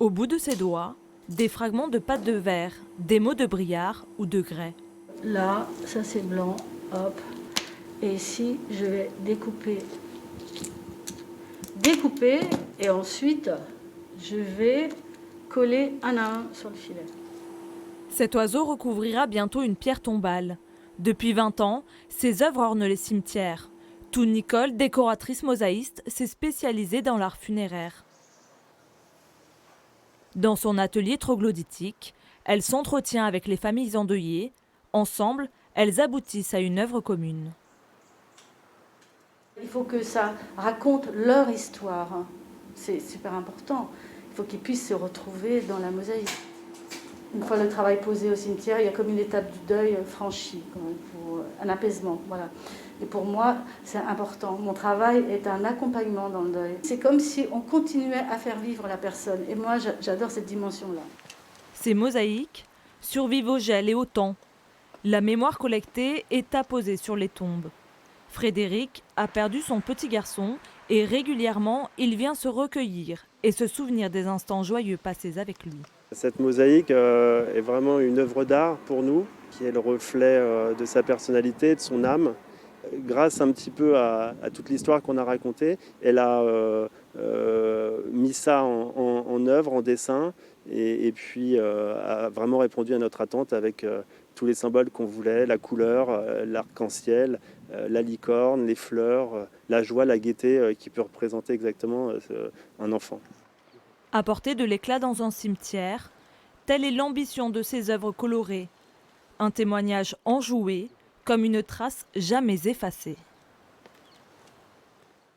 Au bout de ses doigts, des fragments de pâte de verre, des mots de Briard ou de Gray. Là, ça c'est blanc, hop. Et ici, je vais découper. Et ensuite, je vais coller un à un sur le filet. Cet oiseau recouvrira bientôt une pierre tombale. Depuis 20 ans, ses œuvres ornent les cimetières. Toune Nicole, décoratrice mosaïste, s'est spécialisée dans l'art funéraire. Dans son atelier troglodytique, elle s'entretient avec les familles endeuillées. Ensemble, elles aboutissent à une œuvre commune. Il faut que ça raconte leur histoire. C'est super important. Il faut qu'ils puissent se retrouver dans la mosaïque. Une fois le travail posé au cimetière, il y a comme une étape du deuil franchie, pour un apaisement. Voilà. Et pour moi, c'est important. Mon travail est un accompagnement dans le deuil. C'est comme si on continuait à faire vivre la personne. Et moi, j'adore cette dimension-là. Ces mosaïques survivent au gel et au temps. La mémoire collectée est apposée sur les tombes. Frédéric a perdu son petit garçon et régulièrement, il vient se recueillir et se souvenir des instants joyeux passés avec lui. Cette mosaïque est vraiment une œuvre d'art pour nous, qui est le reflet de sa personnalité, de son âme. Grâce un petit peu à toute l'histoire qu'on a racontée, elle a mis ça en œuvre, en dessin, et puis a vraiment répondu à notre attente avec tous les symboles qu'on voulait, la couleur, l'arc-en-ciel, la licorne, les fleurs, la joie, la gaieté qui peut représenter exactement un enfant. Apporter de l'éclat dans un cimetière, telle est l'ambition de ces œuvres colorées. Un témoignage enjoué, comme une trace jamais effacée.